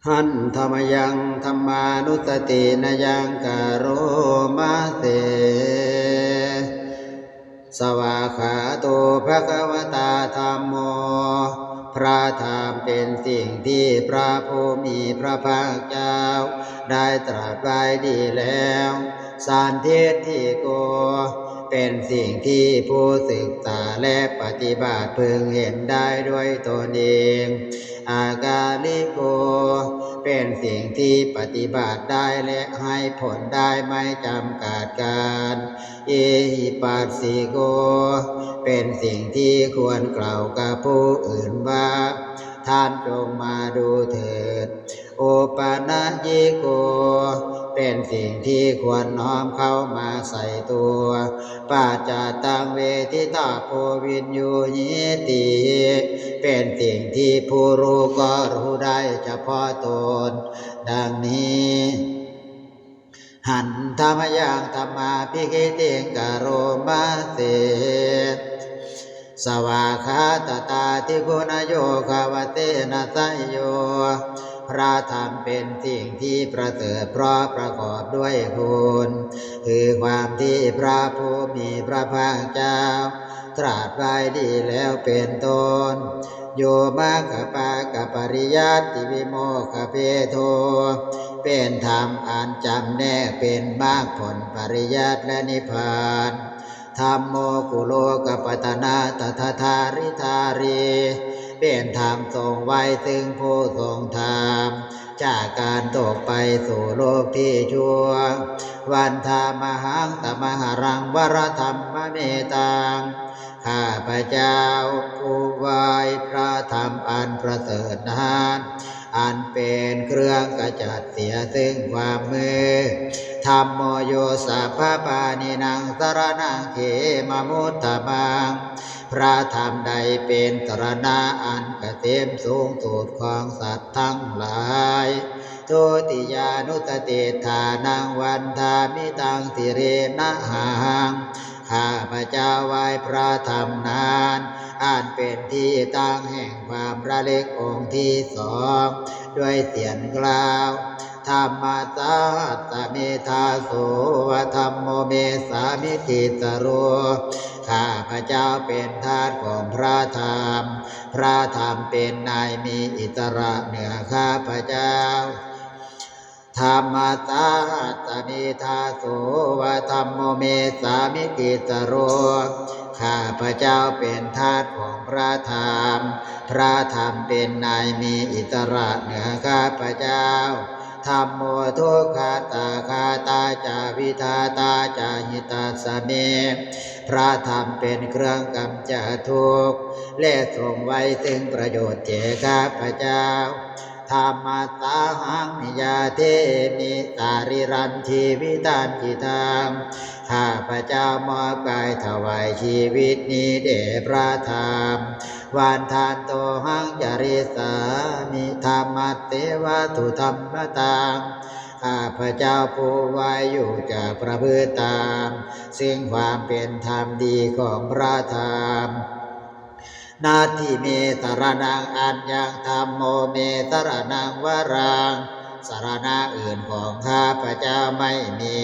หันธรรมยังธรรมานุสตินยังกโรมาเตสวาขาโตภควตาธัมโมพระธรรมเป็นสิ่งที่พระผู้มีพระภาคเจ้าได้ตรัสไว้ดีแล้วสันทิฏฐิโกเป็นสิ่งที่ผู้ศึกษาและปฏิบัติพึงเห็นได้ด้วยตนเองอากาลิโกเป็นสิ่งที่ปฏิบัติได้และให้ผลได้ไม่จำกัดการเอหิปัสสิโกเป็นสิ่งที่ควรกล่าวกับผู้อื่นว่าท่านจงมาดูเถิดโอปานะยิโกเป็นสิ่งที่ควรน้อมเข้ามาใส่ตัวปัจจตังเวทิตาโพวินยูหิติเป็นสิ่งที่ผู้รู้ก็รู้ได้เฉพาะตนดังนี้หันธรรมยังธรรมาภิกิติงกโรมาเสสวาคาตตาทิคุณโยคาวเตนะไสโยพระธรรมเป็นสิ่งที่ประเสริฐเพราะประกอบด้วยคุณคือความที่พระผู้มีพระภาคเจ้าตรัสไว้ดีแล้วเป็นต้นโยมากปากปริยัติวิโมกขเพโทเป็นธรรมอันจำแนกเป็นมรรคผลปริยัติและนิพพานธัมโมกุโลกปัตนาตถาธาริธารีเป็นธรรมทรงไว้ซึ่งผู้ทรงธรรมจากการตกไปสู่โลกที่ชั่ววันธามหังตมหารังวรธรรมเมตังข้าพเจ้าผู้ไหว้พระธรรมอันประเสริฐนั้นอันเป็นเครื่องกระจัดเสียซึ่งความมืดธัมโมโยสัพพปานินังสรณังเขมมุตตมังพระธรรมใดเป็นสรณะอันเกษมสูงสุดของสัตว์ทั้งหลายทุติยานุสติฐานังวันธามิตังสิเรนะหังข้าพเจ้าไหว้พระธรรมนั้นอันเป็นที่ตั้งแห่งความระลึกองค์ที่สองด้วยเสียงกล่าวธรรมะสัตตเมธาโสวะธัมโมเมสามิติสโรข้าพเจ้าเป็นทาสของพระธรรมพระธรรมเป็นนายมีอิสระเหนือข้าพเจ้าธรรมะสัตตเมธาโสวะธัมโมเมสามิติสโรข้าพเจ้าเป็นทาสของพระธรรมพระธรรมเป็นนายมีอิสระเหนือข้าพเจ้าธัมโมทุกขาตาคาตาจาวิทาตาจาหิตาสเมพระธรรมเป็นเครื่องกำจัดทุกข์และทรงไว้ซึ่งประโยชน์แก่ข้าพเจ้าธรรมะสาหังนิยาเทมิตาริรันชีวิตันจิตังข้าพเจ้ามอบกายถวายชีวิตนี้แด่พระธรรมวันทานโตหังจาริสามิธรรมเตวะตุธรรมตังข้าพเจ้าผู้ไว้อยู่จากประพฤติตามซึ่งความเป็นธรรมดีของพระธรรมนาทิเมตรนังอัญญังธัมโมเมตรนังวรังสรณะอื่นของข้าพเจ้าไม่มี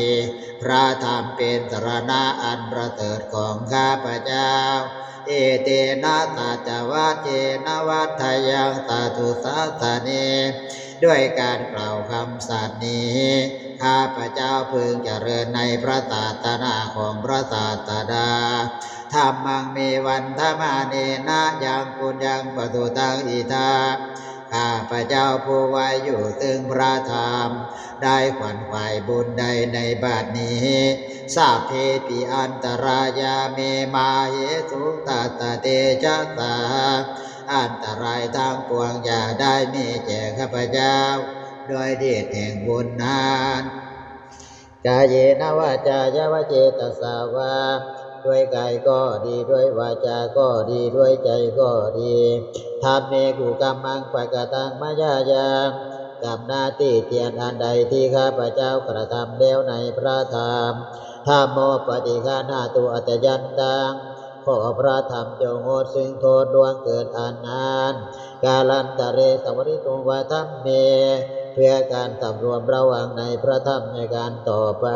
พระธรรมเป็นสรณะอันประเสริฐของข้าพเจ้าเอเตนะสัจวัจเจนะวัฏยังสาธุสัสสเนด้วยการกล่าวคำสัตย์นี้ข้าพเจ้าพึงเจริญในพระศาสนาของพระศาสดาธรรมังเมวันธมาเนนะยังปุญญังปตุตังอิทาข้าพเจ้าผู้ไว้อยู่ซึ่งพระธรรมได้ขวัญขวายบุญใดในบัดนี้สาเพปิอันตรายาเมมาเหสุตัตเตจัสสาอันตรายทางปวงอย่าได้มีแก่ข้าพเจ้าโดยเดชแห่งบุญนั้นกายเยนะวาจายาวเจตสาวาด้วยกายก็ดีด้วยวาจาก็ดีด้วยใจก็ดีทำเมกุกรรมังปะกตังมายายังกับหน้าที่เทียนอันใดที่ข้าพเจ้ากระทำแล้วในพระธรรมธรรมโมปฏิฆานาตุอัตยันตัง ขอพระธรรมจงโอดซึ่งโทษดวงเกิดอานานกาลันตะเรสวริตุวะธรรมเมเพื่อการสำรวมระวังในพระธรรมในการต่อไป